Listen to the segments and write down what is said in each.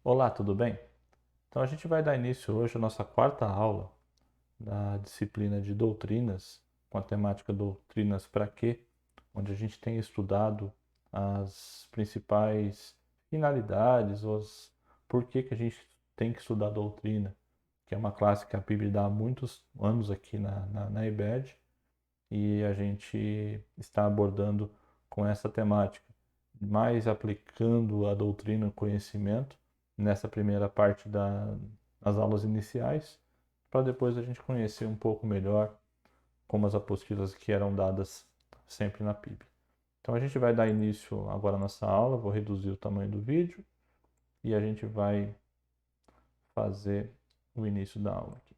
Olá, tudo bem? Então a gente vai dar início hoje à nossa quarta aula da disciplina de doutrinas, com a temática Doutrinas para quê? Onde a gente tem estudado as principais finalidades, por que a gente tem que estudar doutrina, que é uma classe que a Bíblia dá há muitos anos aqui na IBED, e a gente está abordando com essa temática, mais aplicando a doutrina, o conhecimento, nessa primeira parte das aulas iniciais, para depois a gente conhecer um pouco melhor como as apostilas que eram dadas sempre na PIB. Então a gente vai dar início agora à nossa aula, vou reduzir o tamanho do vídeo e a gente vai fazer o início da aula aqui.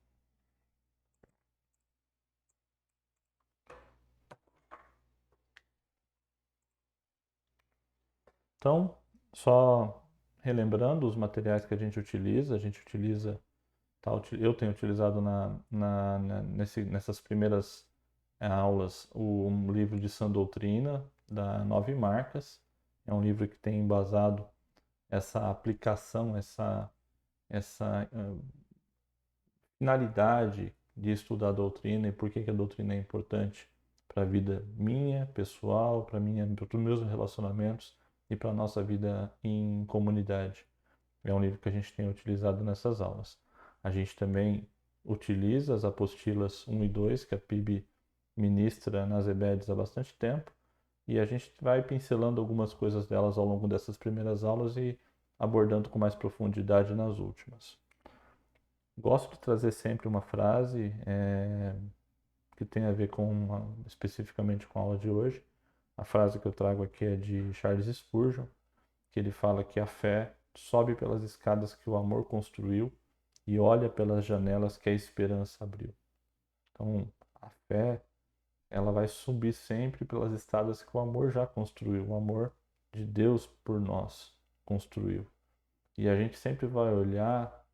Então, só relembrando os materiais que a gente utiliza, tá, eu tenho utilizado nessas primeiras aulas um livro de Sã Doutrina, da Nove Marcas. É um livro que tem embasado essa aplicação, essa finalidade de estudar a doutrina e por que a doutrina é importante para a vida minha, pessoal, para os meus relacionamentos e para a nossa vida em comunidade. É um livro que a gente tem utilizado nessas aulas. A gente também utiliza as apostilas 1 e 2, que a PIB ministra nas EBEDs há bastante tempo, e a gente vai pincelando algumas coisas delas ao longo dessas primeiras aulas e abordando com mais profundidade nas últimas. Gosto de trazer sempre uma frase que tem a ver especificamente com a aula de hoje. A frase que eu trago aqui é de Charles Spurgeon, que ele fala que a fé sobe pelas escadas que o amor construiu e olha pelas janelas que a esperança abriu. Então, a fé, ela vai subir sempre pelas escadas que o amor já construiu, o amor de Deus por nós construiu. E a gente sempre vai olhar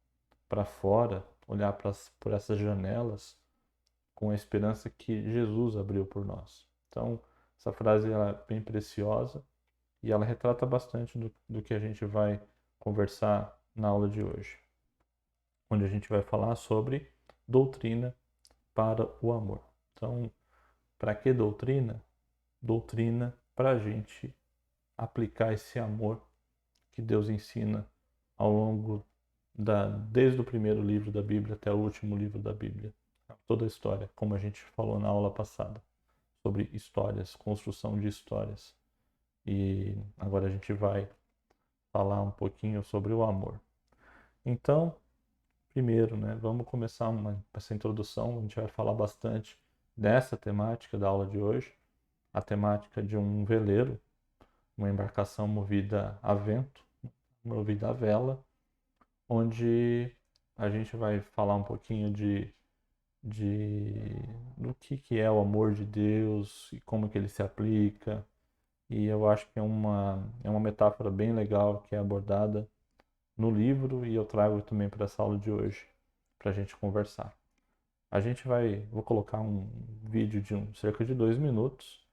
para fora, olhar por essas janelas com a esperança que Jesus abriu por nós. Então, essa frase ela é bem preciosa e ela retrata bastante do que a gente vai conversar na aula de hoje, onde a gente vai falar sobre doutrina para o amor. Então, para que doutrina? Doutrina para a gente aplicar esse amor que Deus ensina ao longo desde o primeiro livro da Bíblia até o último livro da Bíblia. Toda a história, como a gente falou na aula passada, sobre histórias, construção de histórias. E agora a gente vai falar um pouquinho sobre o amor. Então, primeiro, né, vamos começar essa introdução. A gente vai falar bastante dessa temática da aula de hoje, a temática de um veleiro, uma embarcação movida a vento, movida a vela, onde a gente vai falar um pouquinho de do que é o amor de Deus e como que ele se aplica. E eu acho que é uma metáfora bem legal que é abordada no livro e eu trago também para essa aula de hoje, para a gente conversar. Vou colocar um vídeo de cerca de 2 minutos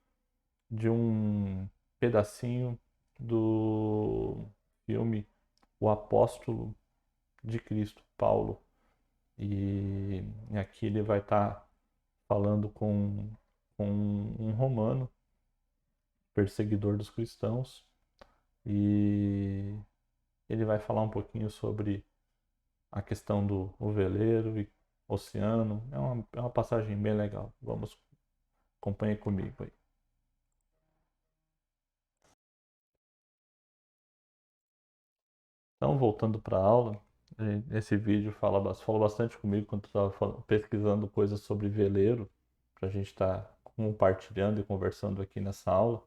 de um pedacinho do filme O Apóstolo de Cristo, Paulo. E aqui ele vai estar falando com um romano, perseguidor dos cristãos, e ele vai falar um pouquinho sobre a questão do veleiro e oceano. É uma passagem bem legal. Acompanhe comigo aí. Então, voltando para a aula, esse vídeo falou bastante comigo quando eu estava pesquisando coisas sobre veleiro, para a gente estar compartilhando e conversando aqui nessa aula.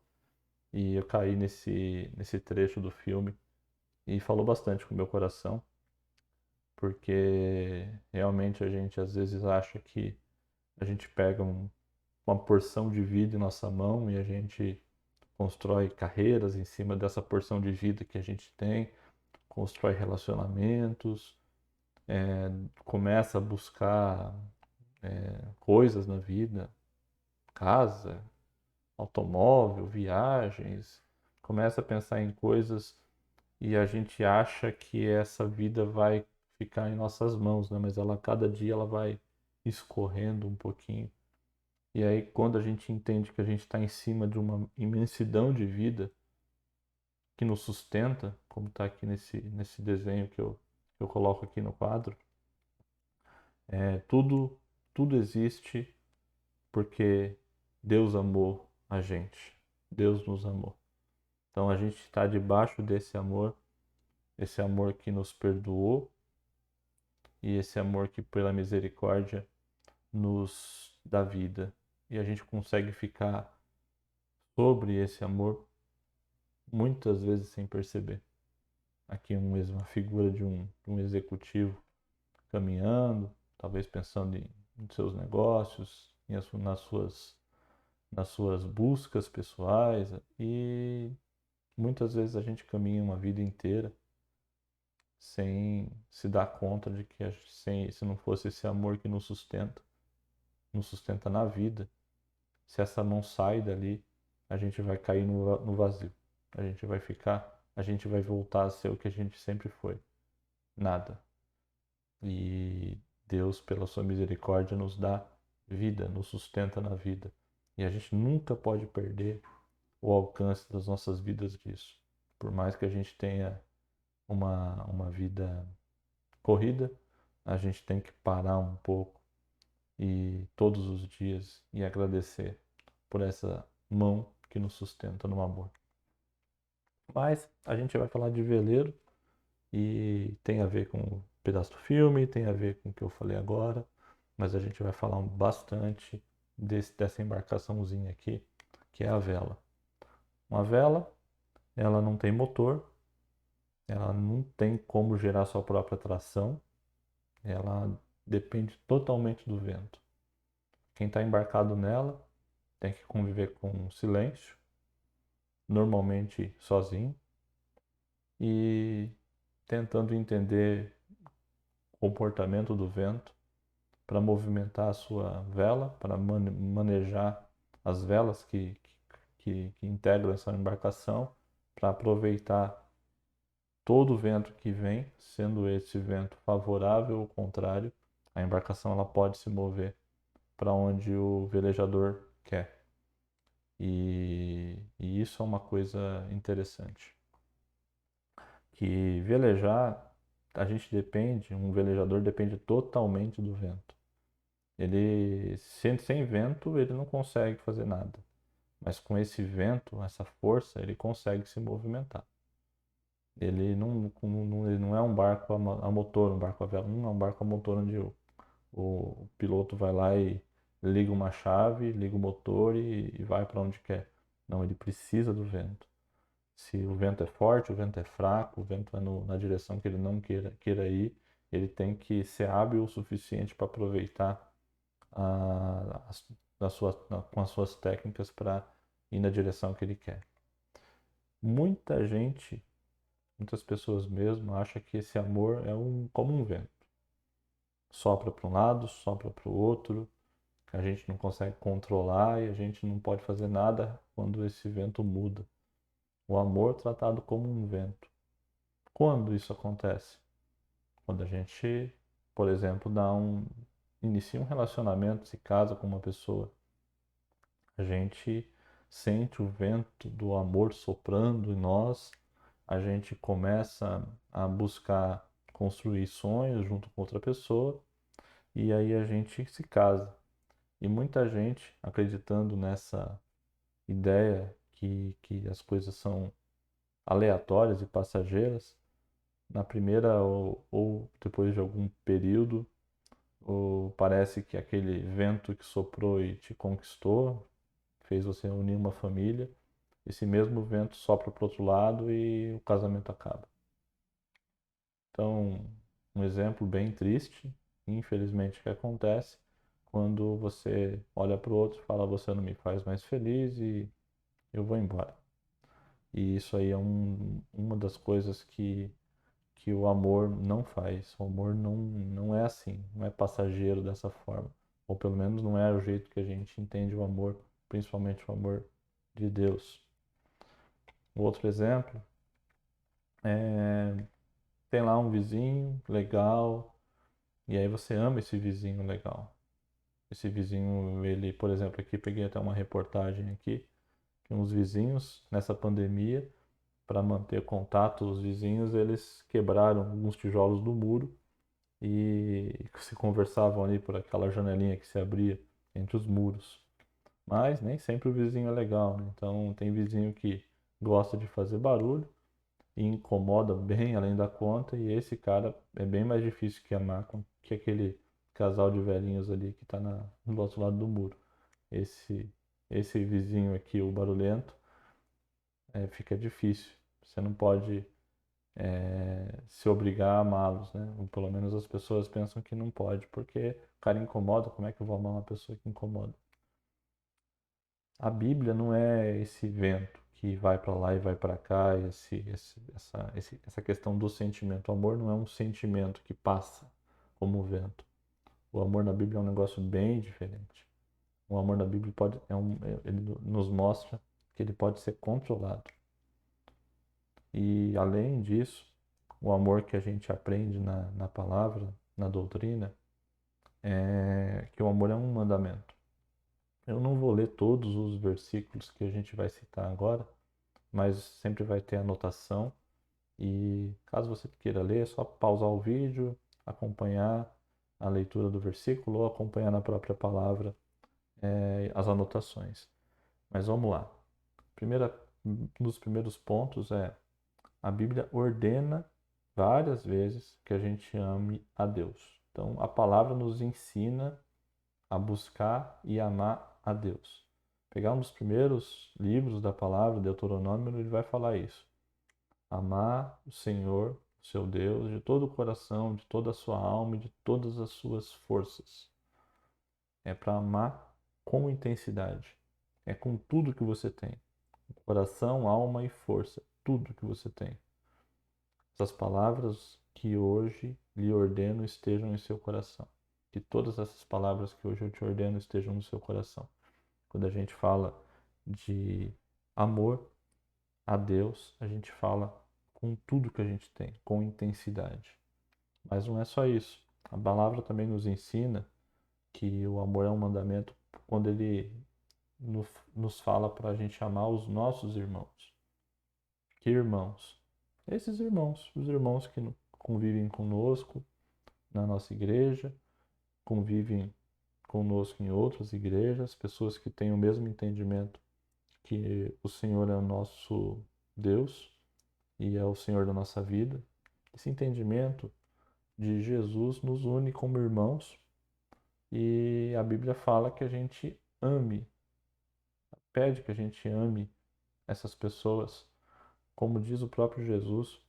E eu caí nesse trecho do filme e falou bastante com o meu coração, porque realmente a gente às vezes acha que a gente pega uma porção de vida em nossa mão e a gente constrói carreiras em cima dessa porção de vida que a gente tem, constrói relacionamentos, começa a buscar coisas na vida, casa, automóvel, viagens, começa a pensar em coisas e a gente acha que essa vida vai ficar em nossas mãos, né? Mas ela cada dia ela vai escorrendo um pouquinho. E aí quando a gente entende que a gente está em cima de uma imensidão de vida que nos sustenta, como está aqui nesse desenho que eu coloco aqui no quadro, tudo existe porque Deus amou a gente. Deus nos amou. Então a gente está debaixo desse amor, esse amor que nos perdoou e esse amor que pela misericórdia nos dá vida. E a gente consegue ficar sobre esse amor muitas vezes sem perceber. Aqui uma figura de um executivo caminhando, talvez pensando em seus negócios, nas suas buscas pessoais, e muitas vezes a gente caminha uma vida inteira sem se dar conta de que se não fosse esse amor que nos sustenta na vida, se essa mão sai dali, a gente vai cair no vazio. A gente vai voltar a ser o que a gente sempre foi. Nada. E Deus, pela sua misericórdia, nos dá vida, nos sustenta na vida. E a gente nunca pode perder o alcance das nossas vidas disso. Por mais que a gente tenha uma vida corrida, a gente tem que parar um pouco e todos os dias e agradecer por essa mão que nos sustenta no amor. Mas a gente vai falar de veleiro e tem a ver com um pedaço do filme, tem a ver com o que eu falei agora, mas a gente vai falar bastante dessa embarcaçãozinha aqui, que é a vela. Uma vela, ela não tem motor, ela não tem como gerar sua própria tração, ela depende totalmente do vento. Quem está embarcado nela tem que conviver com silêncio, normalmente sozinho, e tentando entender o comportamento do vento para movimentar a sua vela, para manejar as velas que integram essa embarcação, para aproveitar todo o vento que vem, sendo esse vento favorável ou contrário, a embarcação ela pode se mover para onde o velejador quer. E isso é uma coisa interessante. Que velejar, um velejador depende totalmente do vento. Ele, sem vento, ele não consegue fazer nada. Mas com esse vento, essa força, ele consegue se movimentar. Ele não é um barco a motor, um barco a vela, não é um barco a motor onde o piloto vai lá e liga uma chave, liga o motor e vai para onde quer. Não, ele precisa do vento. Se o vento é forte, o vento é fraco, o vento vai na direção que ele não queira ir, ele tem que ser hábil o suficiente para aproveitar a, as, com as suas técnicas para ir na direção que ele quer. Muita gente, muitas pessoas mesmo, acham que esse amor é como um vento. Sopra para um lado, sopra para o outro, a gente não consegue controlar e a gente não pode fazer nada quando esse vento muda. O amor tratado como um vento. Quando isso acontece? Quando a gente, por exemplo, inicia um relacionamento, se casa com uma pessoa, a gente sente o vento do amor soprando em nós, a gente começa a buscar construir sonhos junto com outra pessoa e aí a gente se casa. E muita gente acreditando nessa ideia que as coisas são aleatórias e passageiras, na primeira ou depois de algum período, ou parece que aquele vento que soprou e te conquistou, fez você unir uma família, esse mesmo vento sopra para o outro lado e o casamento acaba. Então, um exemplo bem triste, infelizmente, que acontece quando você olha para o outro e fala: você não me faz mais feliz e eu vou embora. E isso aí é uma das coisas que o amor não faz. O amor não é assim, não é passageiro dessa forma. Ou pelo menos não é o jeito que a gente entende o amor, principalmente o amor de Deus. Outro exemplo Tem lá um vizinho legal, e aí você ama esse vizinho legal. Esse vizinho, ele, por exemplo, aqui peguei até uma reportagem aqui, que uns vizinhos, nessa pandemia, para manter contato, os vizinhos, eles quebraram alguns tijolos do muro e se conversavam ali por aquela janelinha que se abria entre os muros. Mas nem sempre o vizinho é legal, né? Então tem vizinho que gosta de fazer barulho e incomoda bem além da conta, e esse cara é bem mais difícil que amar que aquele casal de velhinhos ali que está no outro lado do muro. Esse, esse vizinho aqui, o barulhento, fica difícil. Você não pode se obrigar a amá-los, né? Ou pelo menos as pessoas pensam que não pode, porque o cara incomoda, como é que eu vou amar uma pessoa que incomoda? A Bíblia não é esse vento que vai para lá e vai para cá, essa questão do sentimento. O amor não é um sentimento que passa como o vento. O amor na Bíblia é um negócio bem diferente. O amor na Bíblia ele nos mostra que ele pode ser controlado. E além disso, o amor que a gente aprende na palavra, na doutrina, é que o amor é um mandamento. Eu não vou ler todos os versículos que a gente vai citar agora, mas sempre vai ter anotação. E caso você queira ler, é só pausar o vídeo, acompanhar a leitura do versículo ou acompanhar na própria palavra as anotações. Mas vamos lá. Primeira, um dos primeiros pontos é a Bíblia ordena várias vezes que a gente ame a Deus. Então, a palavra nos ensina a buscar e amar a Deus. Pegar um dos primeiros livros da palavra, Deuteronômio, ele vai falar isso. Amar o Senhor, seu Deus, de todo o coração, de toda a sua alma e de todas as suas forças. É para amar com intensidade. É com tudo que você tem. Coração, alma e força. Tudo que você tem. Essas palavras que hoje lhe ordeno estejam em seu coração. Que todas essas palavras que hoje eu te ordeno estejam no seu coração. Quando a gente fala de amor a Deus, a gente fala com tudo que a gente tem, com intensidade. Mas não é só isso. A palavra também nos ensina que o amor é um mandamento quando ele nos fala para a gente amar os nossos irmãos. Que irmãos? Esses irmãos, os irmãos que convivem conosco na nossa igreja, convivem conosco em outras igrejas, pessoas que têm o mesmo entendimento que o Senhor é o nosso Deus e é o Senhor da nossa vida. Esse entendimento de Jesus nos une como irmãos e a Bíblia fala que a gente ame, pede que a gente ame essas pessoas, como diz o próprio Jesus,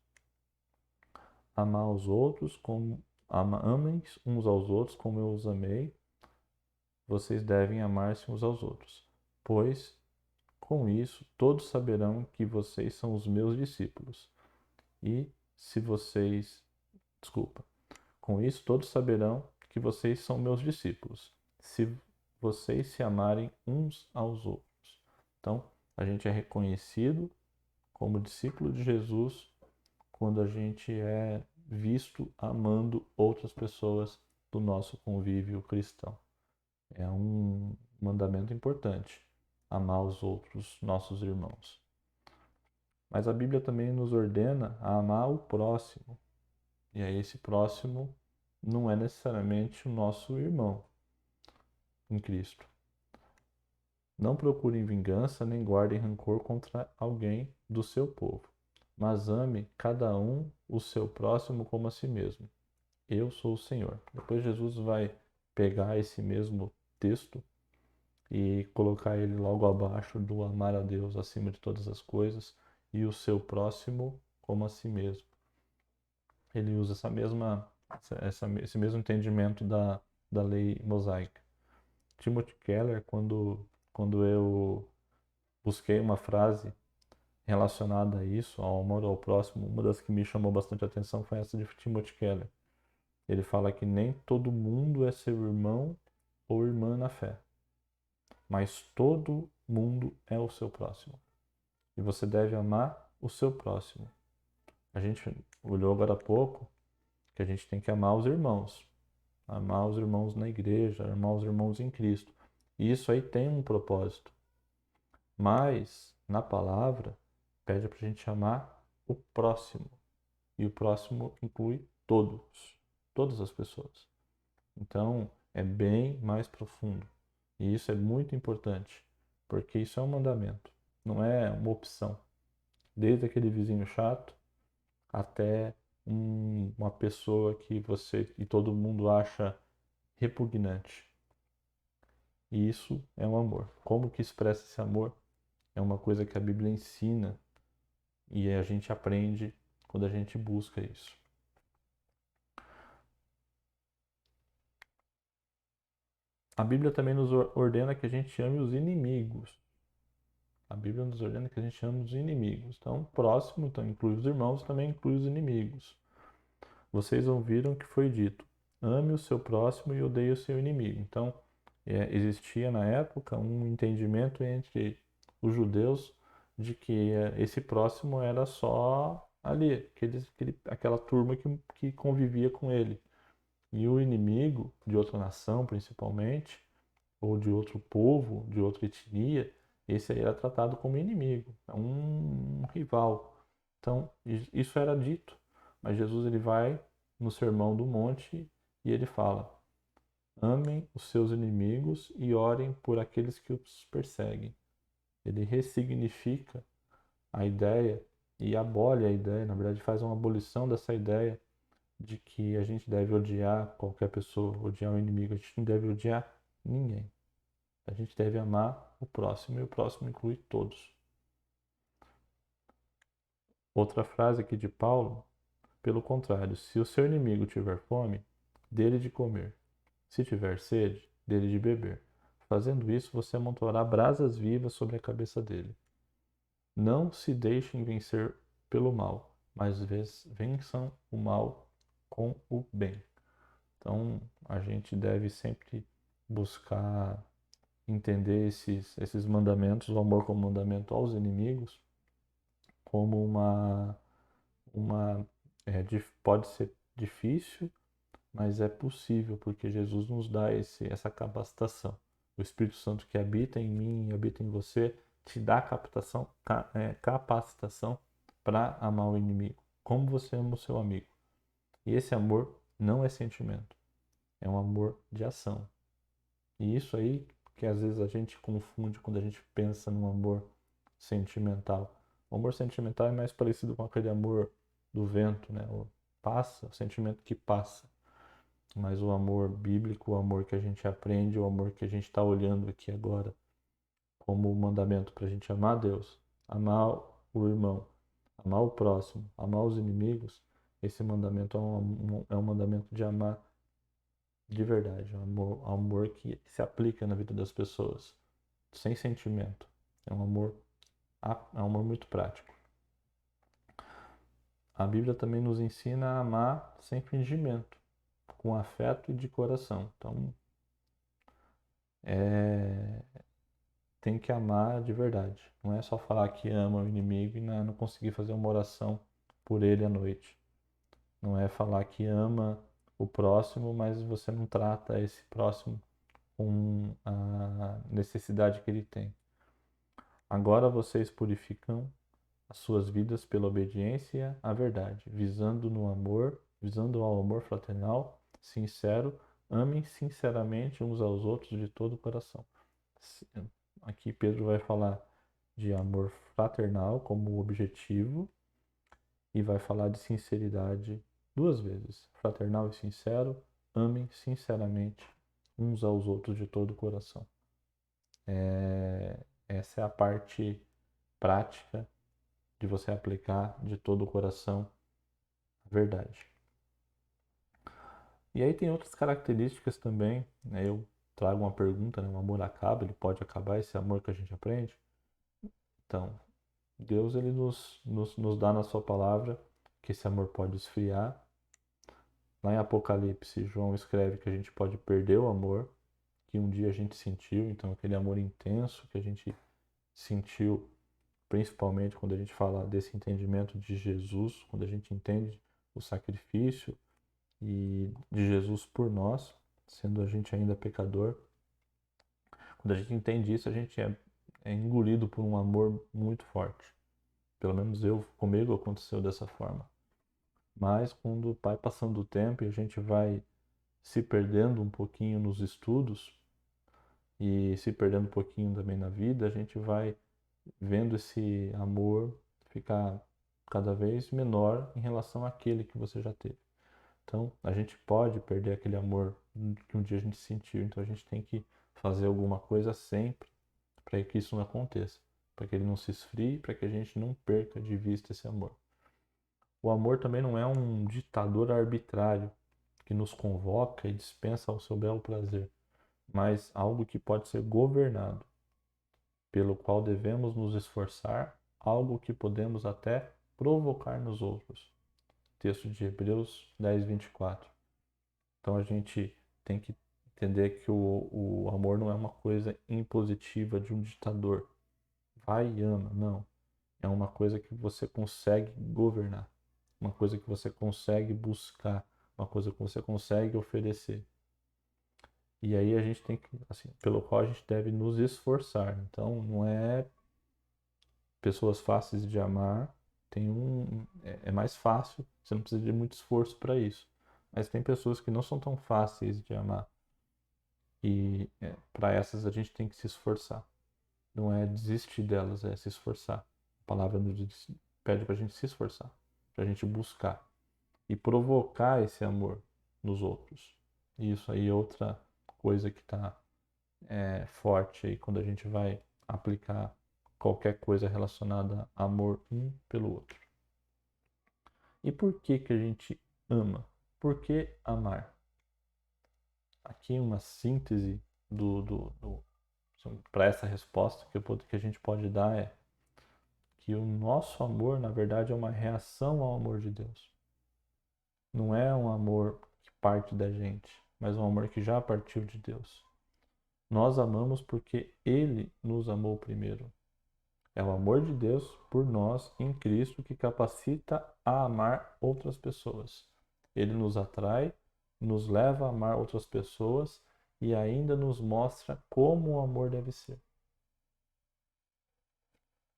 amar os outros como amem uns aos outros como eu os amei, vocês devem amar-se uns aos outros, pois com isso todos saberão que vocês são os meus discípulos. E se vocês, desculpa, com isso todos saberão que vocês são meus discípulos, se vocês se amarem uns aos outros. Então, a gente é reconhecido como discípulo de Jesus quando a gente é visto amando outras pessoas do nosso convívio cristão. É um mandamento importante, amar os outros, nossos irmãos. Mas a Bíblia também nos ordena a amar o próximo. E aí esse próximo não é necessariamente o nosso irmão em Cristo. Não procurem vingança nem guardem rancor contra alguém do seu povo, mas ame cada um o seu próximo como a si mesmo. Eu sou o Senhor. Depois Jesus vai pegar esse mesmo texto e colocar ele logo abaixo do amar a Deus acima de todas as coisas e o seu próximo como a si mesmo. Ele usa esse mesmo entendimento da lei mosaica. Timothy Keller, quando eu busquei uma frase relacionada a isso, ao amor ao próximo, uma das que me chamou bastante atenção foi essa de Timothy Keller. Ele fala que nem todo mundo é seu irmão ou irmã na fé, mas todo mundo é o seu próximo. E você deve amar o seu próximo. A gente olhou agora há pouco que a gente tem que amar os irmãos na igreja, amar os irmãos em Cristo. E isso aí tem um propósito. Mas, na palavra, pede para a gente amar o próximo. E o próximo inclui todas as pessoas. Então, é bem mais profundo. E isso é muito importante, porque isso é um mandamento, não é uma opção. Desde aquele vizinho chato até uma pessoa que você e todo mundo acha repugnante. E isso é um amor. Como que expressa esse amor? É uma coisa que a Bíblia ensina e a gente aprende quando a gente busca isso. A Bíblia também nos ordena que a gente ame os inimigos. A Bíblia nos ordena que a gente ame os inimigos. Então, próximo então, inclui os irmãos, também inclui os inimigos. Vocês ouviram que foi dito: ame o seu próximo e odeie o seu inimigo. Então, existia na época um entendimento entre os judeus de que esse próximo era só ali, aquela turma que convivia com ele. E o inimigo, de outra nação principalmente, ou de outro povo, de outra etnia, esse aí era tratado como inimigo, um rival. Então, isso era dito. Mas Jesus ele vai no Sermão do Monte e ele fala: amem os seus inimigos e orem por aqueles que os perseguem. Ele ressignifica a ideia e abole a ideia, na verdade, faz uma abolição dessa ideia de que a gente deve odiar qualquer pessoa, odiar o inimigo. A gente não deve odiar ninguém. A gente deve amar o próximo e o próximo inclui todos. Outra frase aqui de Paulo: pelo contrário, se o seu inimigo tiver fome, dê-lhe de comer. Se tiver sede, dê-lhe de beber. Fazendo isso, você amontoará brasas vivas sobre a cabeça dele. Não se deixem vencer pelo mal, mas vençam o mal com o bem. Então, a gente deve sempre buscar entender esses mandamentos, o amor como mandamento aos inimigos, como uma pode ser difícil, mas é possível, porque Jesus nos dá essa capacitação. O Espírito Santo que habita em mim e habita em você te dá capacitação para amar o inimigo, como você ama o seu amigo. E esse amor não é sentimento, é um amor de ação. E isso aí que às vezes a gente confunde quando a gente pensa num amor sentimental. O amor sentimental é mais parecido com aquele amor do vento, né? O sentimento que passa. Mas o amor bíblico, o amor que a gente aprende, o amor que a gente está olhando aqui agora, como o mandamento para a gente amar a Deus, amar o irmão, amar o próximo, amar os inimigos, esse mandamento é um mandamento de amar de verdade, um amor que se aplica na vida das pessoas, sem sentimento. É um amor muito prático. A Bíblia também nos ensina a amar sem fingimento, com afeto e de coração. Então, é, tem que amar de verdade. Não é só falar que ama o inimigo e não conseguir fazer uma oração por ele à noite. Não é falar que ama o próximo, mas você não trata esse próximo com a necessidade que ele tem. Agora vocês purificam as suas vidas pela obediência à verdade, visando ao amor fraternal, sincero, amem sinceramente uns aos outros de todo o coração. Aqui Pedro vai falar de amor fraternal como objetivo e vai falar de sinceridade duas vezes. Fraternal e sincero, amem sinceramente uns aos outros de todo o coração. Essa é a parte prática de você aplicar de todo o coração a verdade. E aí tem outras características também, né? Eu trago uma pergunta, né? O amor acaba, ele pode acabar, esse amor que a gente aprende? Então, Deus ele nos dá na sua palavra que esse amor pode esfriar. Lá em Apocalipse, João escreve que a gente pode perder o amor que um dia a gente sentiu, então aquele amor intenso que a gente sentiu principalmente quando a gente fala desse entendimento de Jesus, quando a gente entende o sacrifício e de Jesus por nós, sendo a gente ainda pecador. Quando a gente entende isso, a gente é engolido por um amor muito forte. Pelo menos comigo aconteceu dessa forma. Mas quando o pai passando o tempo e a gente vai se perdendo um pouquinho nos estudos e se perdendo um pouquinho também na vida, a gente vai vendo esse amor ficar cada vez menor em relação àquele que você já teve. Então, a gente pode perder aquele amor que um dia a gente sentiu. Então, a gente tem que fazer alguma coisa sempre para que isso não aconteça, para que ele não se esfrie, para que a gente não perca de vista esse amor. O amor também não é um ditador arbitrário que nos convoca e dispensa ao seu belo prazer, mas algo que pode ser governado, pelo qual devemos nos esforçar, algo que podemos até provocar nos outros. Texto de Hebreus 10, 24. Então a gente tem que entender que o amor não é uma coisa impositiva de um ditador. Vai e ama, não. É uma coisa que você consegue governar, uma coisa que você consegue buscar, uma coisa que você consegue oferecer. E aí a gente tem que, assim, pelo qual a gente deve nos esforçar. Então não é pessoas fáceis de amar, é mais fácil, você não precisa de muito esforço para isso. Mas tem pessoas que não são tão fáceis de amar. E para essas a gente tem que se esforçar. Não é desistir delas, é se esforçar. A palavra nos pede para a gente se esforçar, para a gente buscar e provocar esse amor nos outros. E isso aí é outra coisa que está forte aí quando a gente vai aplicar qualquer coisa relacionada a amor um pelo outro. E por que que a gente ama? Por que amar? Aqui uma síntese para essa resposta que a gente pode dar é que o nosso amor, na verdade, é uma reação ao amor de Deus. Não é um amor que parte da gente, mas um amor que já partiu de Deus. Nós amamos porque Ele nos amou primeiro. É o amor de Deus por nós em Cristo que capacita a amar outras pessoas. Ele nos atrai, nos leva a amar outras pessoas e ainda nos mostra como o amor deve ser.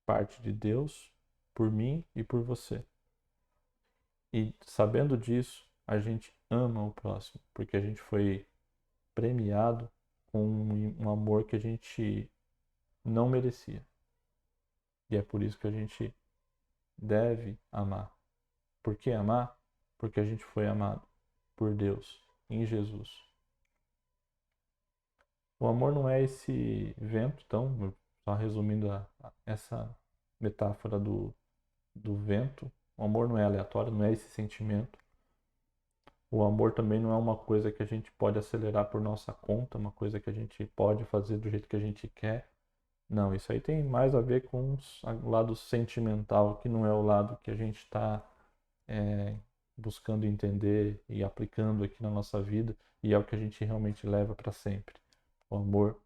Parte de Deus por mim e por você. E sabendo disso, a gente ama o próximo, porque a gente foi premiado com um amor que a gente não merecia. E é por isso que a gente deve amar. Por que amar? Porque a gente foi amado por Deus em Jesus. O amor não é esse vento, então, só resumindo essa metáfora do vento, o amor não é aleatório, não é esse sentimento. O amor também não é uma coisa que a gente pode acelerar por nossa conta, uma coisa que a gente pode fazer do jeito que a gente quer. Não, isso aí tem mais a ver com o lado sentimental, que não é o lado que a gente está buscando entender e aplicando aqui na nossa vida, e é o que a gente realmente leva para sempre. O amor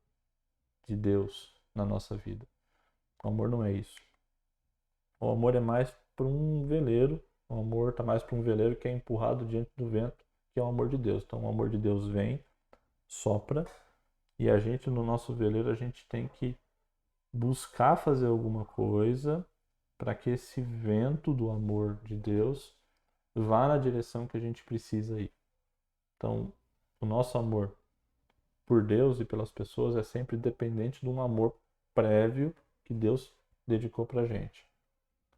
de Deus na nossa vida. O amor não é isso. O amor é mais para um veleiro, o amor está mais para um veleiro que é empurrado diante do vento, que é o amor de Deus. Então o amor de Deus vem, sopra, e a gente no nosso veleiro a gente tem que buscar fazer alguma coisa para que esse vento do amor de Deus vá na direção que a gente precisa ir. Então, o nosso amor por Deus e pelas pessoas é sempre dependente de um amor prévio que Deus dedicou para a gente.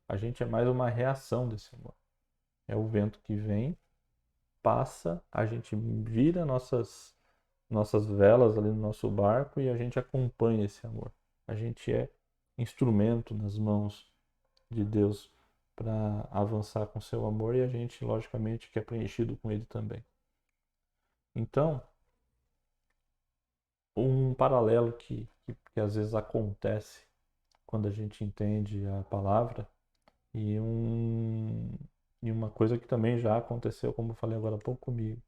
A gente é mais uma reação desse amor. É o vento que vem, passa, a gente vira nossas velas ali no nosso barco e a gente acompanha esse amor. A gente é instrumento nas mãos de Deus para avançar com seu amor e a gente, logicamente, que é preenchido com ele também. Então, um paralelo que às vezes acontece quando a gente entende a palavra e uma coisa que também já aconteceu, como eu falei agora há pouco comigo.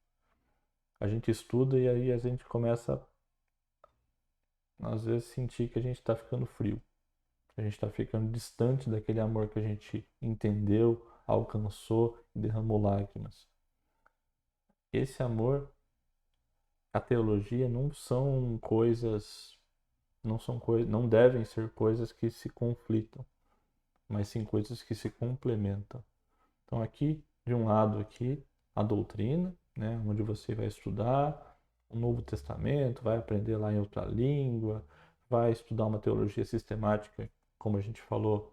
A gente estuda e aí a gente começa, às vezes, sentir que a gente está ficando frio. A gente está ficando distante daquele amor que a gente entendeu, alcançou e derramou lágrimas. Esse amor, a teologia não devem ser coisas que se conflitam, mas sim coisas que se complementam. Então aqui, de um lado aqui, a doutrina, né, onde você vai estudar o Novo Testamento, vai aprender lá em outra língua, vai estudar uma teologia sistemática, como a gente falou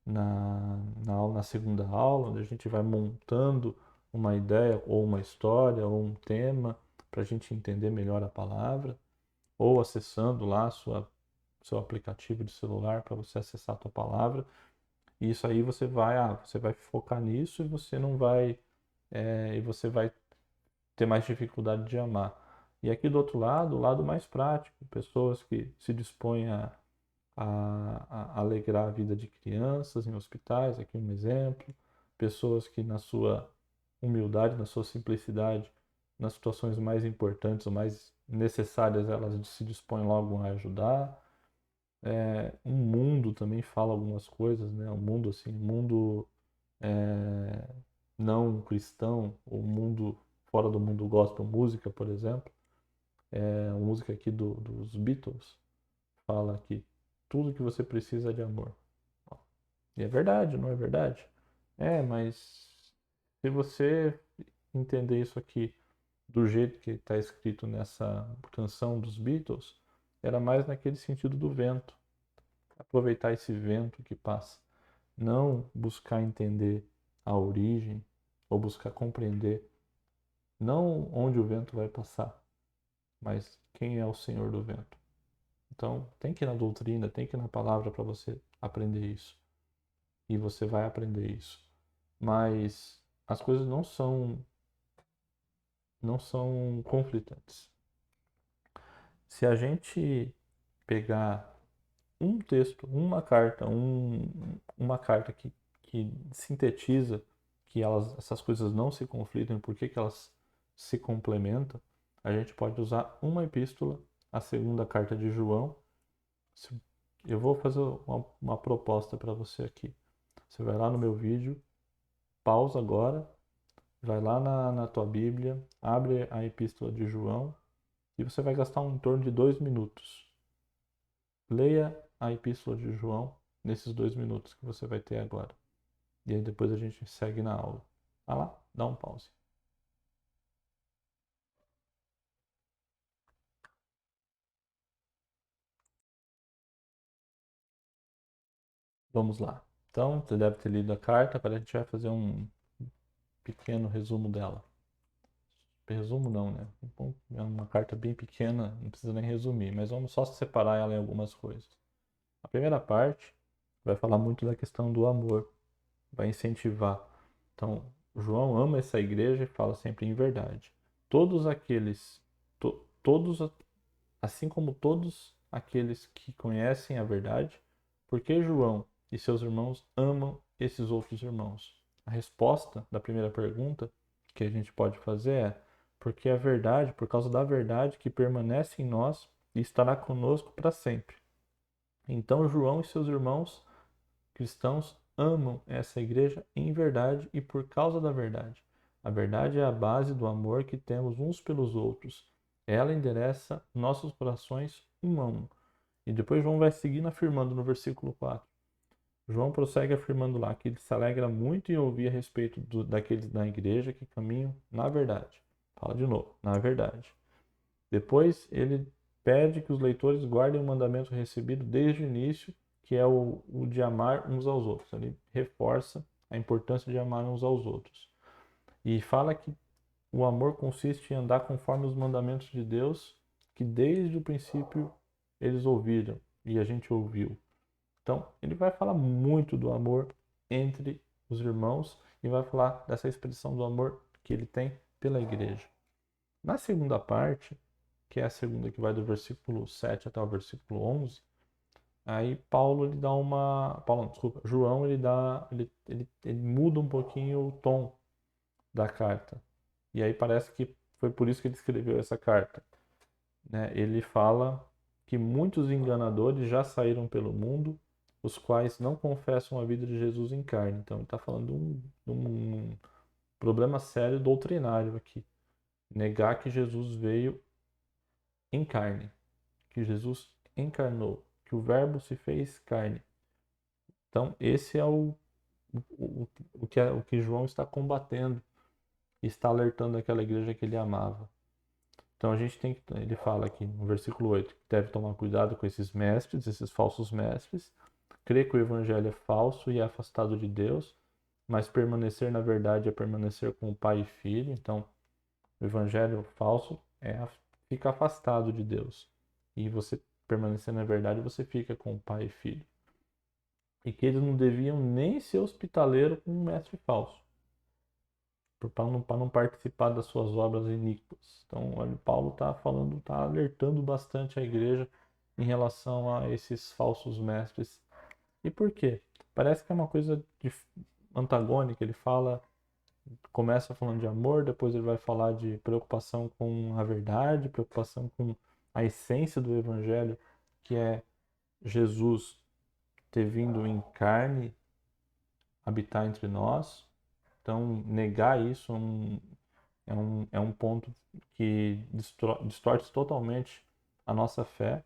na segunda aula, onde a gente vai montando uma ideia ou uma história ou um tema para a gente entender melhor a palavra, ou acessando lá seu aplicativo de celular para você acessar a tua palavra. E isso aí você vai focar nisso e você não vai e você vai ter mais dificuldade de amar. E aqui do outro lado, o lado mais prático, pessoas que se dispõem a alegrar a vida de crianças em hospitais, aqui um exemplo, pessoas que na sua humildade, na sua simplicidade, nas situações mais importantes ou mais necessárias, elas se dispõem logo a ajudar. O mundo também fala algumas coisas, né? O mundo assim, o mundo é, não cristão, o mundo fora do mundo gospel, música, por exemplo, a música aqui dos Beatles fala que tudo que você precisa é de amor. E é verdade, não é verdade? Mas se você entender isso aqui do jeito que está escrito nessa canção dos Beatles, era mais naquele sentido do vento. Aproveitar esse vento que passa. Não buscar entender a origem ou buscar compreender não onde o vento vai passar, mas quem é o Senhor do vento. Então, tem que ir na doutrina, tem que ir na palavra para você aprender isso. E você vai aprender isso. Mas as coisas não são conflitantes. Se a gente pegar um texto, uma carta que sintetiza que essas coisas não se conflitam, por que elas se complementam, a gente pode usar uma epístola, a segunda carta de João. Eu vou fazer uma proposta para você aqui. Você vai lá no meu vídeo, pausa agora, vai lá na tua Bíblia, abre a epístola de João e você vai gastar em torno de 2 minutos. Leia a epístola de João nesses 2 minutos que você vai ter agora. E aí depois a gente segue na aula. Vai lá, dá um pause. Vamos lá. Então, você deve ter lido a carta, agora a gente vai fazer um pequeno resumo dela. Resumo não, né? Bom, é uma carta bem pequena, não precisa nem resumir, mas vamos só separar ela em algumas coisas. A primeira parte vai falar muito da questão do amor, vai incentivar. Então, João ama essa igreja e fala sempre em verdade. Todos aqueles, todos, assim como todos aqueles que conhecem a verdade, porque João e seus irmãos amam esses outros irmãos? A resposta da primeira pergunta que a gente pode fazer é porque a verdade, por causa da verdade que permanece em nós e estará conosco para sempre. Então, João e seus irmãos cristãos amam essa igreja em verdade e por causa da verdade. A verdade é a base do amor que temos uns pelos outros. Ela endereça nossos corações um a um. E depois João vai seguindo afirmando no versículo 4. João prossegue afirmando lá que ele se alegra muito em ouvir a respeito daqueles da igreja que caminham na verdade. Fala de novo, na verdade. Depois ele pede que os leitores guardem o mandamento recebido desde o início, que é o de amar uns aos outros. Ele reforça a importância de amar uns aos outros. E fala que o amor consiste em andar conforme os mandamentos de Deus, que desde o princípio eles ouviram e a gente ouviu. Então, ele vai falar muito do amor entre os irmãos e vai falar dessa expressão do amor que ele tem pela igreja. Na segunda parte, que é a segunda que vai do versículo 7 até o versículo 11, aí Paulo ele dá uma, Paulo, não, desculpa, João ele muda um pouquinho o tom da carta. E aí parece que foi por isso que ele escreveu essa carta, né? Ele fala que muitos enganadores já saíram pelo mundo os quais não confessam a vida de Jesus em carne. Então, ele está falando de um problema sério doutrinário aqui. Negar que Jesus veio em carne, que Jesus encarnou, que o Verbo se fez carne. Então, esse é o que João está combatendo e está alertando aquela igreja que ele amava. Então, ele fala aqui no versículo 8, que deve tomar cuidado com esses mestres, esses falsos mestres, crer que o evangelho é falso e é afastado de Deus, mas permanecer na verdade é permanecer com o Pai e Filho. Então, o evangelho falso fica afastado de Deus. E você permanecer na verdade, você fica com o Pai e Filho. E que eles não deviam nem ser hospitaleiro com um mestre falso, para não participar das suas obras iníquas. Então, olha, Paulo está alertando bastante a igreja em relação a esses falsos mestres. E por quê? Parece que é uma coisa antagônica. Ele começa falando de amor, depois ele vai falar de preocupação com a verdade, preocupação com a essência do evangelho, que é Jesus ter vindo em carne habitar entre nós. Então, negar isso é um ponto que distorce totalmente a nossa fé.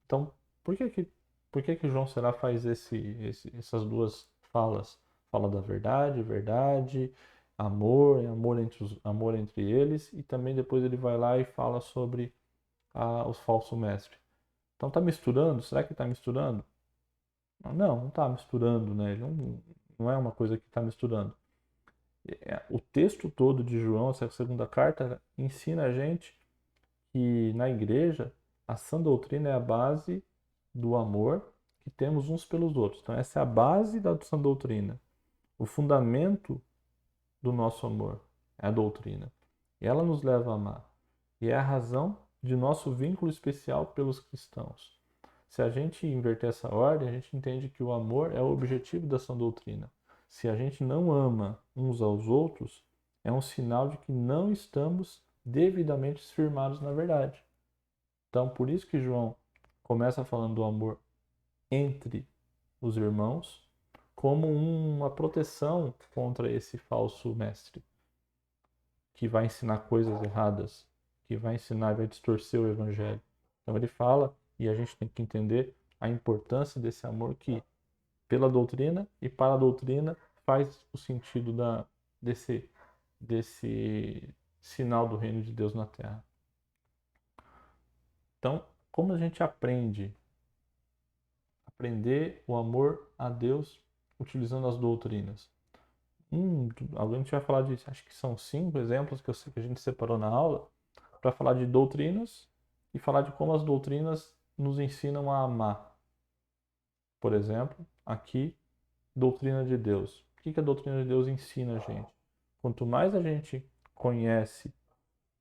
Então, por que que João Será faz essas duas falas? Fala da verdade, verdade, amor, amor entre eles, e também depois ele vai lá e fala sobre os falsos mestres. Então, tá misturando? Será que está misturando? Não está misturando, né? Ele não é uma coisa que está misturando. O texto todo de João, essa segunda carta, ensina a gente que na igreja a sã doutrina é a base do amor que temos uns pelos outros. Então, essa é a base da sã doutrina. O fundamento do nosso amor é a doutrina. E ela nos leva a amar. E é a razão de nosso vínculo especial pelos cristãos. Se a gente inverter essa ordem, a gente entende que o amor é o objetivo da sã doutrina. Se a gente não ama uns aos outros, é um sinal de que não estamos devidamente firmados na verdade. Então, por isso que João começa falando do amor entre os irmãos como uma proteção contra esse falso mestre que vai ensinar coisas erradas, que vai ensinar e vai distorcer o evangelho. Então ele fala, e a gente tem que entender a importância desse amor que, pela doutrina e para a doutrina, faz o sentido desse sinal do reino de Deus na terra. Então, como a gente aprender o amor a Deus utilizando as doutrinas? A gente vai falar de, acho que são 5 exemplos que a gente separou na aula para falar de doutrinas e falar de como as doutrinas nos ensinam a amar. Por exemplo, aqui, doutrina de Deus. O que a doutrina de Deus ensina a gente? Quanto mais a gente conhece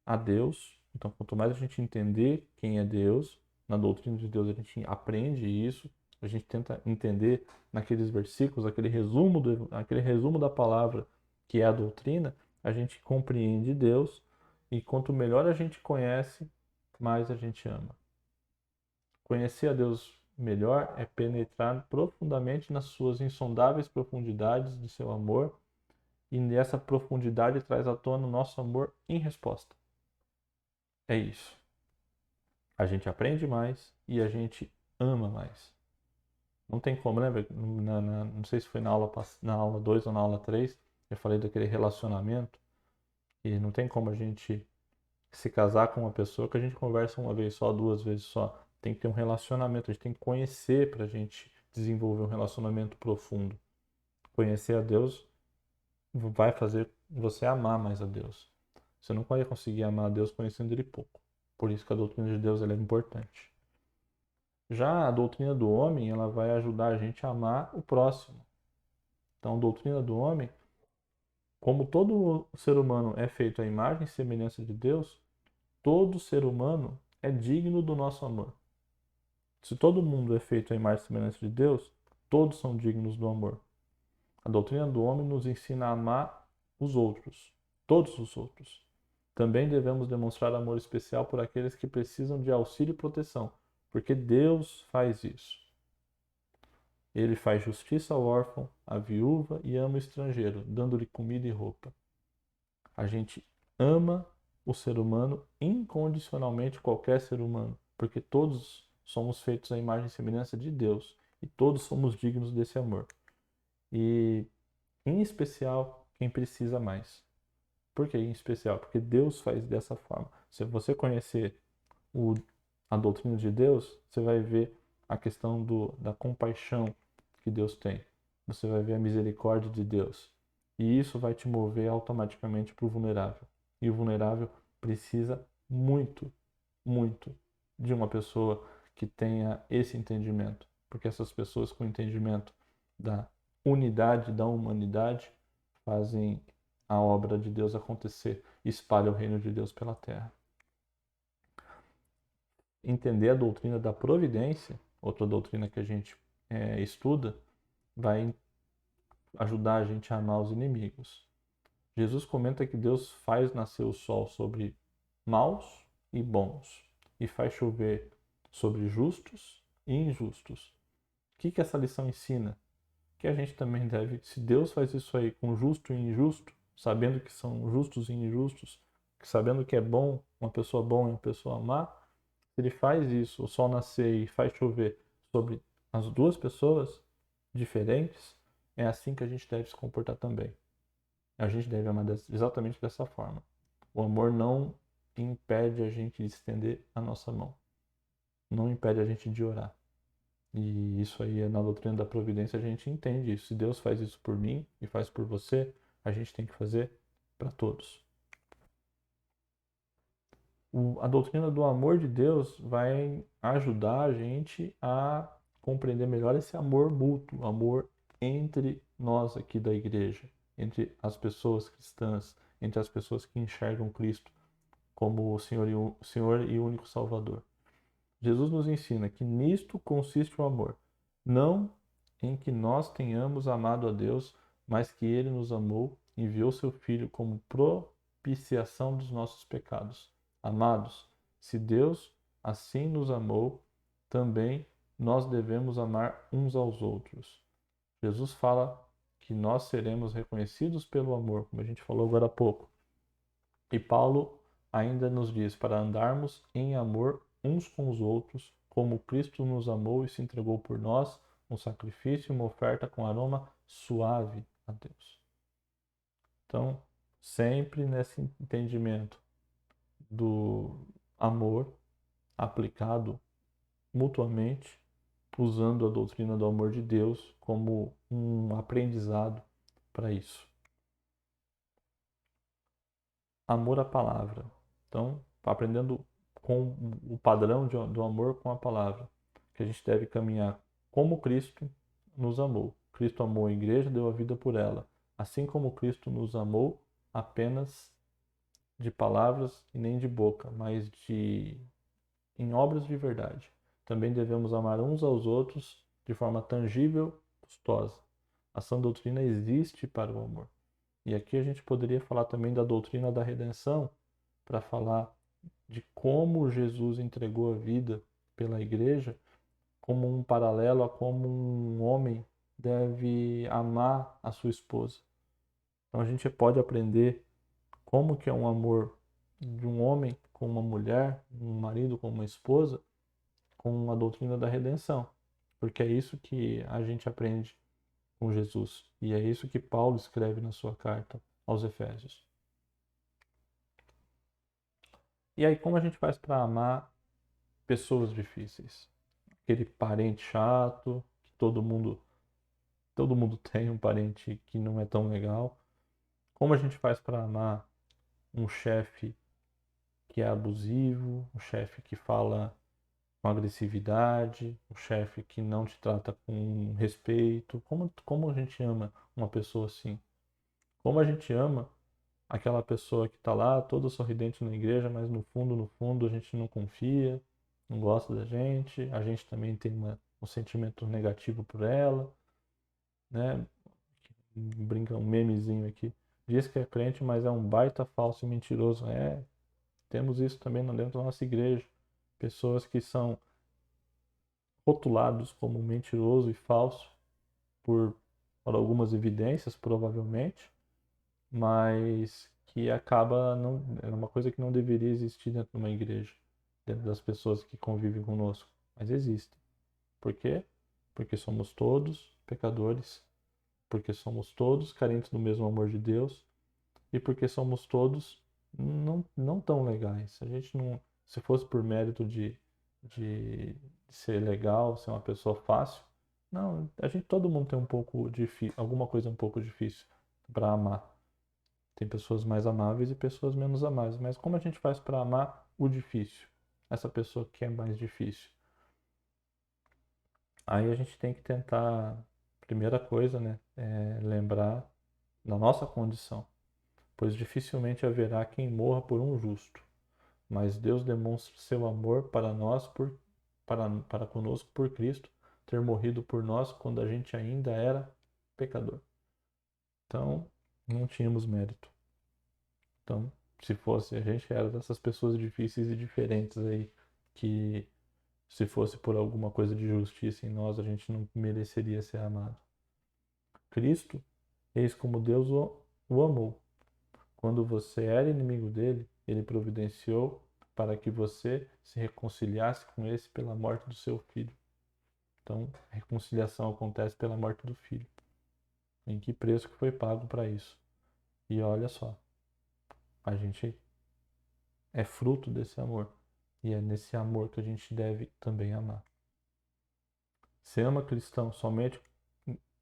a Deus, então quanto mais a gente entender quem é Deus, na doutrina de Deus a gente aprende isso, a gente tenta entender naqueles versículos, aquele resumo da palavra que é a doutrina, a gente compreende Deus e quanto melhor a gente conhece, mais a gente ama. Conhecer a Deus melhor é penetrar profundamente nas suas insondáveis profundidades de seu amor e nessa profundidade traz à tona o nosso amor em resposta. É isso. A gente aprende mais e a gente ama mais. Não tem como, né? Não sei se foi na aula 2 ou na aula 3, eu falei daquele relacionamento e não tem como a gente se casar com uma pessoa que a gente conversa uma vez só, 2 vezes só. Tem que ter um relacionamento, a gente tem que conhecer para a gente desenvolver um relacionamento profundo. Conhecer a Deus vai fazer você amar mais a Deus. Você não vai conseguir amar a Deus conhecendo Ele pouco. Por isso que a doutrina de Deus ela é importante. Já a doutrina do homem, ela vai ajudar a gente a amar o próximo. Então, a doutrina do homem, como todo ser humano é feito à imagem e semelhança de Deus, todo ser humano é digno do nosso amor. Se todo mundo é feito à imagem e semelhança de Deus, todos são dignos do amor. A doutrina do homem nos ensina a amar os outros, todos os outros. Também devemos demonstrar amor especial por aqueles que precisam de auxílio e proteção, porque Deus faz isso. Ele faz justiça ao órfão, à viúva e ama o estrangeiro, dando-lhe comida e roupa. A gente ama o ser humano incondicionalmente, qualquer ser humano, porque todos somos feitos à imagem e semelhança de Deus e todos somos dignos desse amor. E, em especial, quem precisa mais. Por que em especial? Porque Deus faz dessa forma. Se você conhecer o, a doutrina de Deus, você vai ver a questão da compaixão que Deus tem. Você vai ver a misericórdia de Deus. E isso vai te mover automaticamente para o vulnerável. E o vulnerável precisa muito, muito de uma pessoa que tenha esse entendimento. Porque essas pessoas com entendimento da unidade, da humanidade, fazem a obra de Deus acontecer, espalham o reino de Deus pela terra. Entender a doutrina da providência, outra doutrina que a gente estuda, vai ajudar a gente a amar os inimigos. Jesus comenta que Deus faz nascer o sol sobre maus e bons e faz chover sobre justos e injustos. O que essa lição ensina? Que a gente também deve, se Deus faz isso aí com justo e injusto, sabendo que são justos e injustos, sabendo que é bom uma pessoa bom e uma pessoa má, se ele faz isso, o sol nascer e faz chover sobre as duas pessoas diferentes, é assim que a gente deve se comportar também. A gente deve amar exatamente dessa forma. O amor não impede a gente de estender a nossa mão. Não impede a gente de orar. E isso aí, na doutrina da providência, a gente entende isso. Se Deus faz isso por mim e faz por você, a gente tem que fazer para todos. A doutrina do amor de Deus vai ajudar a gente a compreender melhor esse amor mútuo, amor entre nós aqui da igreja, entre as pessoas cristãs, entre as pessoas que enxergam Cristo como o Senhor e o único Salvador. Jesus nos ensina que nisto consiste o amor, não em que nós tenhamos amado a Deus, mas que Ele nos amou e enviou seu Filho como propiciação dos nossos pecados. Amados, se Deus assim nos amou, também nós devemos amar uns aos outros. Jesus fala que nós seremos reconhecidos pelo amor, como a gente falou agora há pouco. E Paulo ainda nos diz para andarmos em amor uns com os outros, como Cristo nos amou e se entregou por nós, um sacrifício e uma oferta com aroma suave a Deus. Então, sempre nesse entendimento do amor aplicado mutuamente, usando a doutrina do amor de Deus como um aprendizado para isso. Amor à palavra. Então, aprendendo com o padrão do amor com a palavra, que a gente deve caminhar como Cristo nos amou. Cristo amou a igreja, deu a vida por ela. Assim como Cristo nos amou, apenas de palavras e nem de boca, mas em obras de verdade. Também devemos amar uns aos outros de forma tangível, custosa. A sã doutrina existe para o amor. E aqui a gente poderia falar também da doutrina da redenção, para falar de como Jesus entregou a vida pela igreja, como um paralelo a como um homem deve amar a sua esposa. Então a gente pode aprender como que é um amor de um homem com uma mulher, um marido com uma esposa, com a doutrina da redenção. Porque é isso que a gente aprende com Jesus. E é isso que Paulo escreve na sua carta aos Efésios. E aí, como a gente faz para amar pessoas difíceis? Aquele parente chato, que todo mundo tem um parente que não é tão legal. Como a gente faz para amar um chefe que é abusivo, um chefe que fala com agressividade, um chefe que não te trata com respeito? Como a gente ama uma pessoa assim? Como a gente ama aquela pessoa que está lá toda sorridente na igreja, mas no fundo a gente não confia, não gosta da gente, a gente também tem um sentimento negativo por ela, né? Brinca um memezinho aqui. Diz que é crente, mas é um baita falso e mentiroso. Temos isso também dentro da nossa igreja. Pessoas que são rotulados como mentiroso e falso, por algumas evidências, provavelmente, mas que acaba não, é uma coisa que não deveria existir dentro de uma igreja, dentro das pessoas que convivem conosco, mas existe. Por quê? Porque somos todos pecadores, porque somos todos carentes do mesmo amor de Deus e porque somos todos não tão legais. A gente não, se fosse por mérito de ser legal, ser uma pessoa fácil, não, a gente, todo mundo tem um pouco difícil, alguma coisa um pouco difícil para amar. Tem pessoas mais amáveis e pessoas menos amáveis, mas como a gente faz para amar o difícil? Essa pessoa que é mais difícil. Aí a gente tem que tentar, primeira coisa, né, é lembrar da nossa condição, pois dificilmente haverá quem morra por um justo, mas Deus demonstra seu amor para nós para conosco por Cristo ter morrido por nós quando a gente ainda era pecador. Então, não tínhamos mérito. Então, se fosse, a gente era dessas pessoas difíceis e diferentes aí, que se fosse por alguma coisa de justiça em nós, a gente não mereceria ser amado. Cristo, eis como Deus o amou. Quando você era inimigo dele, ele providenciou para que você se reconciliasse com esse pela morte do seu filho. Então, a reconciliação acontece pela morte do filho. Em que preço que foi pago para isso? E olha só, a gente é fruto desse amor. E é nesse amor que a gente deve também amar. Você ama cristão somente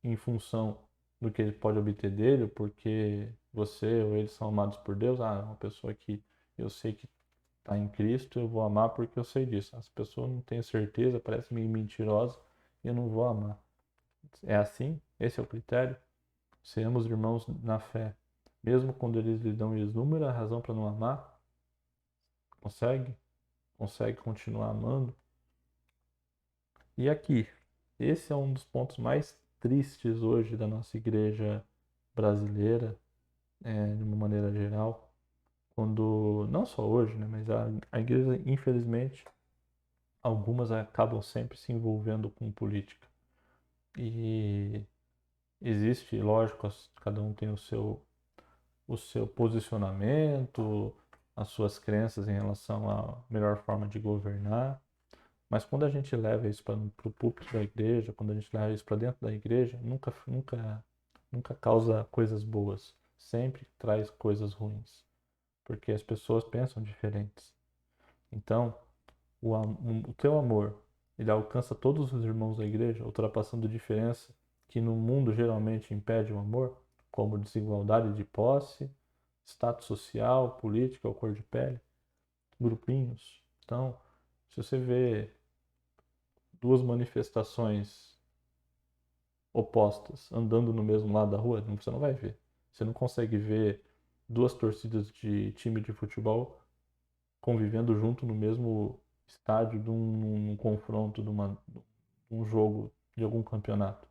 em função do que ele pode obter dele, porque você ou eles são amados por Deus? Ah, é uma pessoa que eu sei que está em Cristo, eu vou amar porque eu sei disso. As pessoas não têm certeza, parece meio mentirosa, e eu não vou amar. É assim? Esse é o critério? Você ama os irmãos na fé, mesmo quando eles lhe dão inúmera razão para não amar? Consegue? Consegue continuar amando? E aqui, esse é um dos pontos mais tristes hoje da nossa igreja brasileira, de uma maneira geral, quando, não só hoje, né, mas a igreja, infelizmente, algumas acabam sempre se envolvendo com política. E existe, lógico, cada um tem o seu posicionamento, as suas crenças em relação à melhor forma de governar. Mas quando a gente leva isso para o púlpito da igreja, quando a gente leva isso para dentro da igreja, nunca causa coisas boas. Sempre traz coisas ruins. Porque as pessoas pensam diferentes. Então, o teu amor, ele alcança todos os irmãos da igreja, ultrapassando diferença que no mundo geralmente impede o amor, como desigualdade de posse, status social, política ou cor de pele, grupinhos. Então, se você vê duas manifestações opostas andando no mesmo lado da rua, você não vai ver. Você não consegue ver duas torcidas de time de futebol convivendo junto no mesmo estádio de um confronto, de um jogo, de algum campeonato.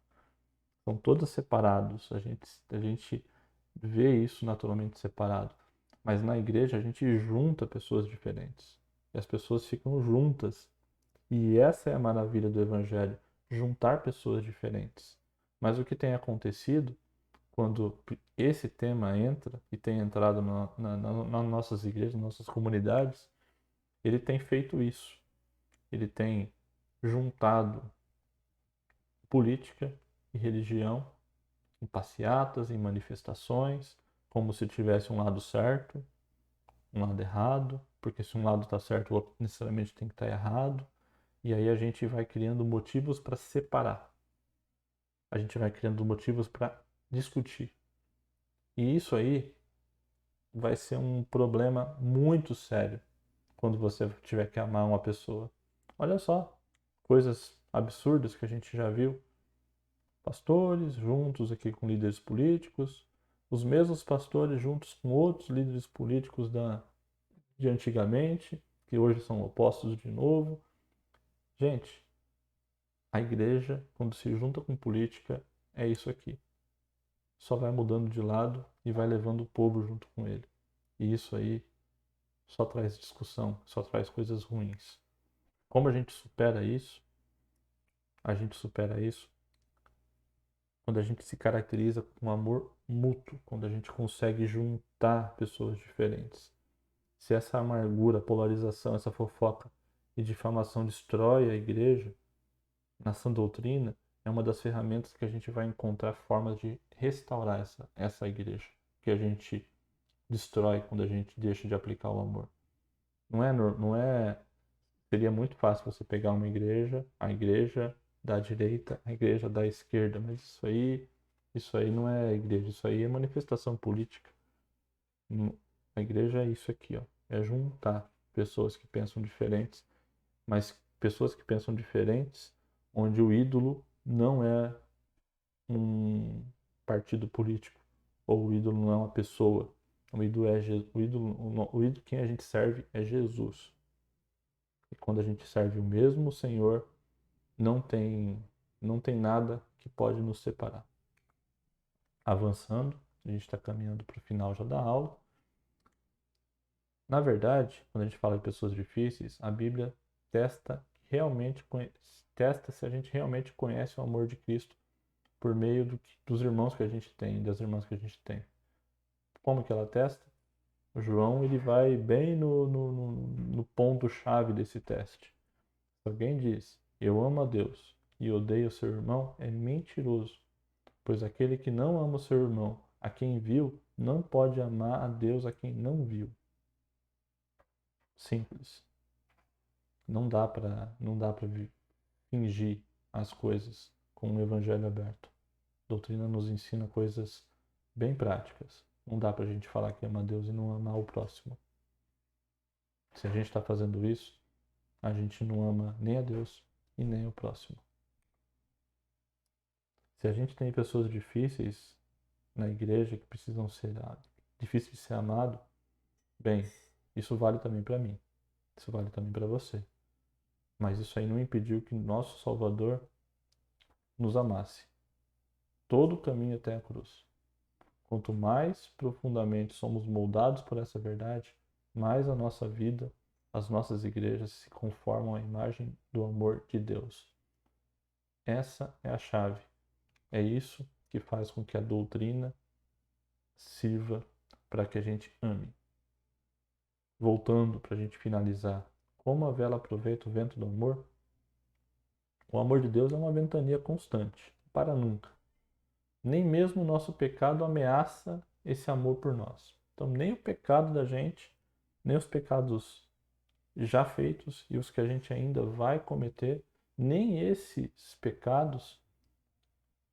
São todos separados. A gente vê isso naturalmente separado. Mas na igreja a gente junta pessoas diferentes. E as pessoas ficam juntas. E essa é a maravilha do Evangelho, juntar pessoas diferentes. Mas o que tem acontecido quando esse tema entra e tem entrado nas nossas igrejas, nas nossas comunidades, ele tem feito isso. Ele tem juntado política e religião em passeatas, em manifestações, como se tivesse um lado certo, um lado errado, porque se um lado está certo, o outro necessariamente tem que estar errado. E aí a gente vai criando motivos para separar. A gente vai criando motivos para discutir. E isso aí vai ser um problema muito sério quando você tiver que amar uma pessoa. Olha só, coisas absurdas que a gente já viu. Pastores juntos aqui com líderes políticos, os mesmos pastores juntos com outros líderes políticos de antigamente, que hoje são opostos de novo. Gente, a igreja, quando se junta com política, é isso aqui. Só vai mudando de lado e vai levando o povo junto com ele. E isso aí só traz discussão, só traz coisas ruins. Como a gente supera isso? A gente supera isso quando a gente se caracteriza com amor mútuo, quando a gente consegue juntar pessoas diferentes. Se essa amargura, polarização, essa fofoca e difamação destrói a igreja, na sã doutrina, é uma das ferramentas que a gente vai encontrar formas de restaurar essa igreja, que a gente destrói quando a gente deixa de aplicar o amor. Seria muito fácil você pegar uma igreja, a igreja da direita, a igreja da esquerda, mas isso aí não é igreja, isso aí é manifestação política. A igreja é isso aqui, ó, é juntar pessoas que pensam diferentes, mas pessoas que pensam diferentes, onde o ídolo não é um partido político, ou o ídolo não é uma pessoa. O ídolo é quem a gente serve é Jesus. E quando a gente serve o mesmo Senhor, não tem nada que pode nos separar. Avançando, a gente está caminhando para o final já da aula. Na verdade, quando a gente fala de pessoas difíceis, a Bíblia testa se a gente realmente conhece o amor de Cristo por meio dos irmãos que a gente tem, das irmãs que a gente tem. Como que ela testa? O João ele vai bem no ponto-chave desse teste. Se alguém diz, eu amo a Deus e odeio o seu irmão, é mentiroso, pois aquele que não ama o seu irmão, a quem viu, não pode amar a Deus a quem não viu. Simples. Não dá para fingir as coisas com um evangelho aberto. A doutrina nos ensina coisas bem práticas. Não dá para a gente falar que ama a Deus e não amar o próximo. Se a gente está fazendo isso, a gente não ama nem a Deus e nem o próximo. Se a gente tem pessoas difíceis na igreja que precisam ser difíceis de ser amado, bem, isso vale também para mim. Isso vale também para você. Mas isso aí não impediu que nosso Salvador nos amasse. Todo o caminho até a cruz. Quanto mais profundamente somos moldados por essa verdade, mais a nossa vida, as nossas igrejas se conformam à imagem do amor de Deus. Essa é a chave. É isso que faz com que a doutrina sirva para que a gente ame. Voltando para a gente finalizar, como a vela aproveita o vento do amor? O amor de Deus é uma ventania constante, para nunca. Nem mesmo o nosso pecado ameaça esse amor por nós. Então, nem o pecado da gente, nem os pecados já feitos e os que a gente ainda vai cometer, nem esses pecados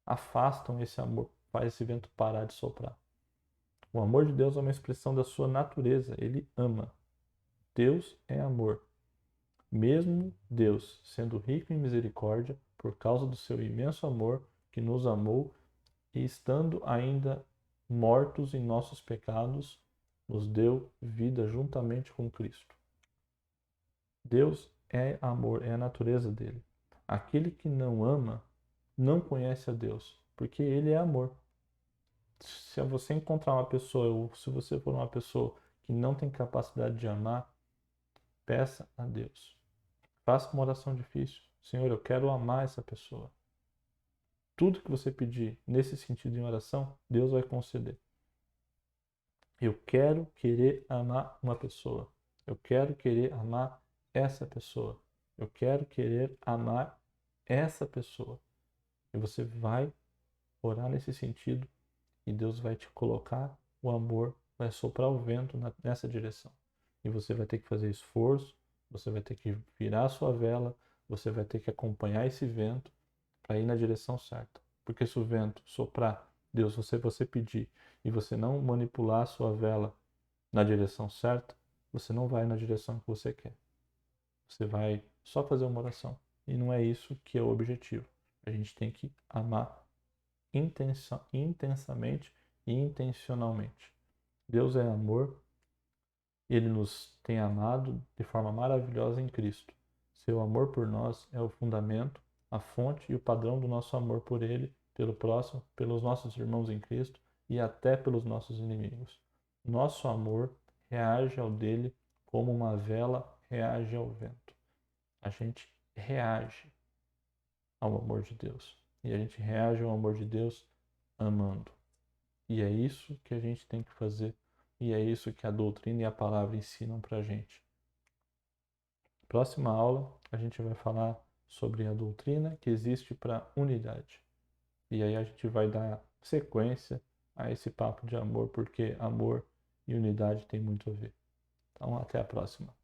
afastam esse amor, faz esse vento parar de soprar. O amor de Deus é uma expressão da sua natureza, ele ama. Deus é amor. Mesmo Deus, sendo rico em misericórdia, por causa do seu imenso amor que nos amou, e estando ainda mortos em nossos pecados, nos deu vida juntamente com Cristo. Deus é amor, é a natureza dele. Aquele que não ama não conhece a Deus, porque ele é amor. Se você encontrar uma pessoa, ou se você for uma pessoa que não tem capacidade de amar, peça a Deus. Faça uma oração difícil. Senhor, eu quero amar essa pessoa. Tudo que você pedir nesse sentido em oração, Deus vai conceder. Eu quero querer amar uma pessoa. Eu quero querer amar essa pessoa. Eu quero querer amar essa pessoa. E você vai orar nesse sentido e Deus vai te colocar o amor, vai soprar o vento nessa direção. E você vai ter que fazer esforço, você vai ter que virar a sua vela, você vai ter que acompanhar esse vento para ir na direção certa. Porque se o vento soprar, Deus, você pedir e você não manipular a sua vela na direção certa, você não vai na direção que você quer. Você vai só fazer uma oração. E não é isso que é o objetivo. A gente tem que amar intensamente e intencionalmente. Deus é amor, ele nos tem amado de forma maravilhosa em Cristo. Seu amor por nós é o fundamento, a fonte e o padrão do nosso amor por ele, pelo próximo, pelos nossos irmãos em Cristo e até pelos nossos inimigos. Nosso amor reage ao dele como uma vela reage ao vento. A gente reage ao amor de Deus. E a gente reage ao amor de Deus amando. E é isso que a gente tem que fazer. E é isso que a doutrina e a palavra ensinam pra gente. Próxima aula, a gente vai falar sobre a doutrina que existe para unidade. E aí a gente vai dar sequência a esse papo de amor, porque amor e unidade tem muito a ver. Então, até a próxima.